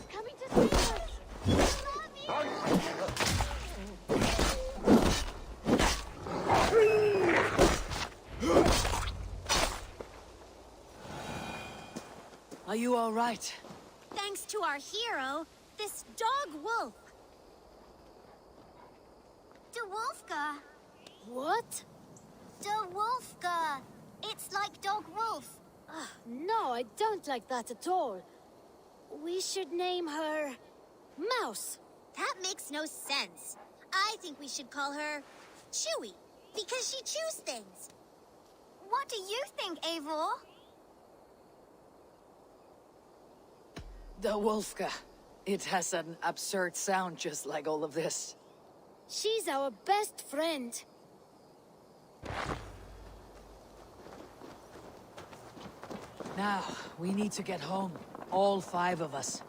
coming to save us! Are you all right? Thanks to our hero, this dog wolf. De Wolfka. What? De Wolfka. It's like Dog Wolf. No, I don't like that at all. We should name her... Mouse. That makes no sense. I think we should call her Chewy, because she chews things. What do you think, Eivor? The Wolfka. It has an absurd sound just like all of this. She's our best friend. Now, we need to get home. All 5 of us.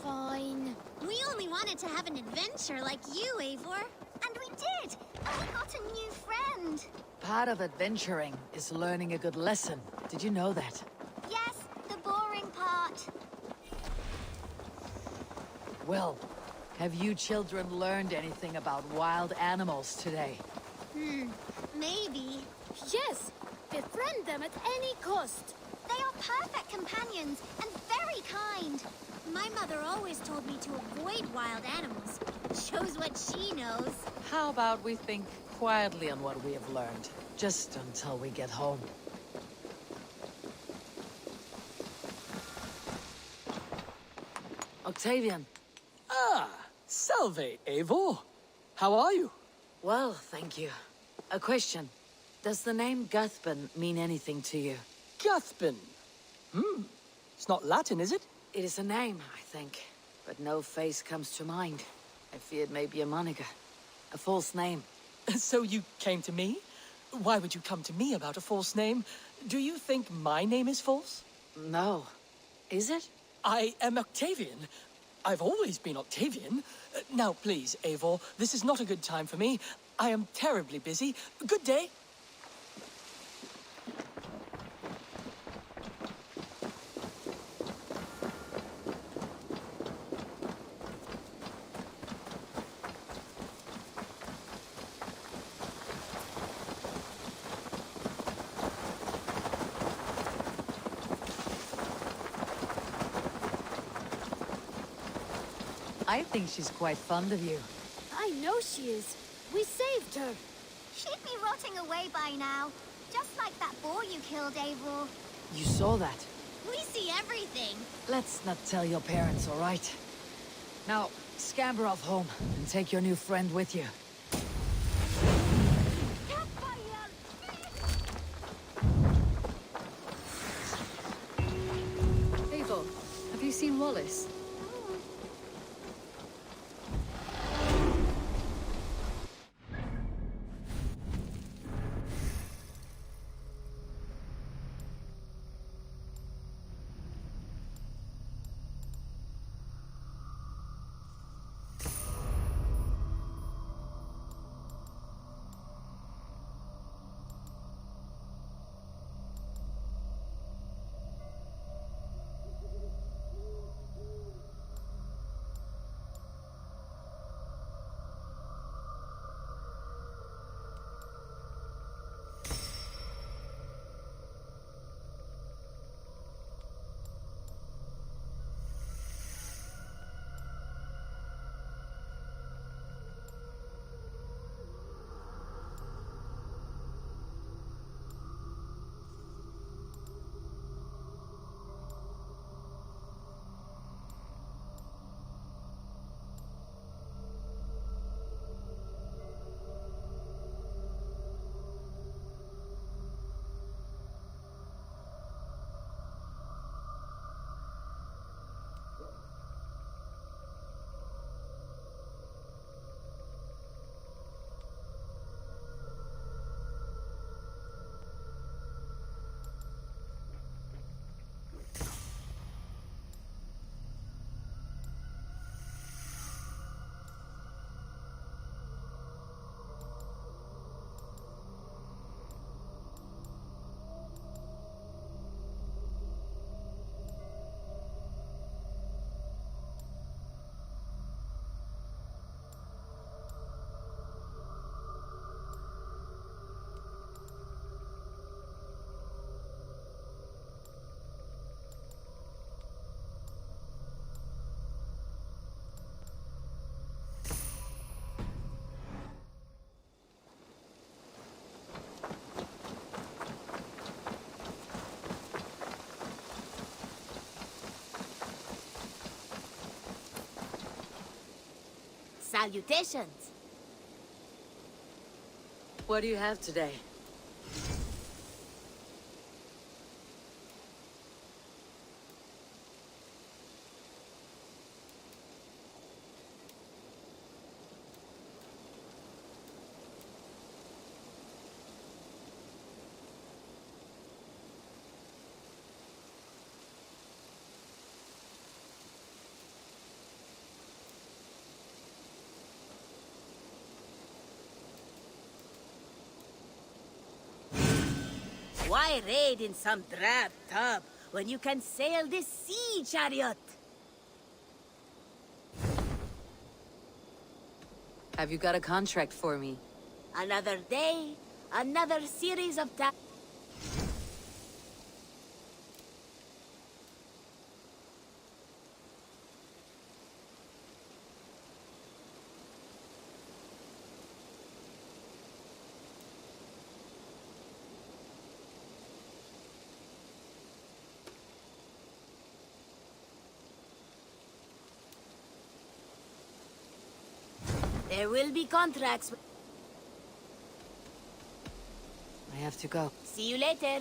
Fine. We only wanted to have an adventure like you, Eivor. And we did! And we got a new friend! Part of adventuring is learning a good lesson. Did you know that? Yes, the boring part. Well, have you children learned anything about wild animals today? Maybe. Yes! Befriend them at any cost. They are perfect companions and very kind. My mother always told me to avoid wild animals. Shows what she knows. How about we think quietly on what we have learned, just until we get home? Octavian. Ah, salve, Eivor. How are you? Well, thank you. A question. Does the name Guthban mean anything to you? Guthban? It's not Latin, is it? It is a name, I think. But no face comes to mind. I fear it may be a moniker. A false name. So you came to me? Why would you come to me about a false name? Do you think my name is false? No. Is it? I am Octavian. I've always been Octavian. Now, please, Eivor, this is not a good time for me. I am terribly busy. Good day. I think she's quite fond of you. I know she is. We saved her. She'd be rotting away by now. Just like that boar you killed, Eivor. You saw that. We see everything. Let's not tell your parents, all right? Now, scamper off home and take your new friend with you. Eivor, have you seen Wallace? Salutations. What do you have today? Why raid in some drab tub when you can sail this sea chariot? Have you got a contract for me? Another day, another series of There will be contracts. I have to go. See you later.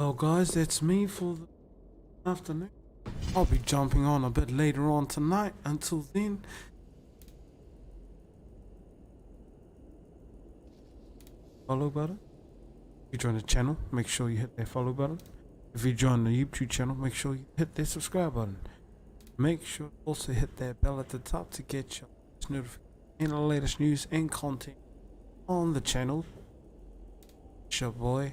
Well, guys, that's me for the afternoon. I'll be jumping on a bit later on tonight. Until then, follow button. If you join the channel, make sure you hit that follow button. If you join the YouTube channel, make sure you hit that subscribe button. Make sure to also hit that bell at the top to get your notifications and the latest news and content on the channel. It's your boy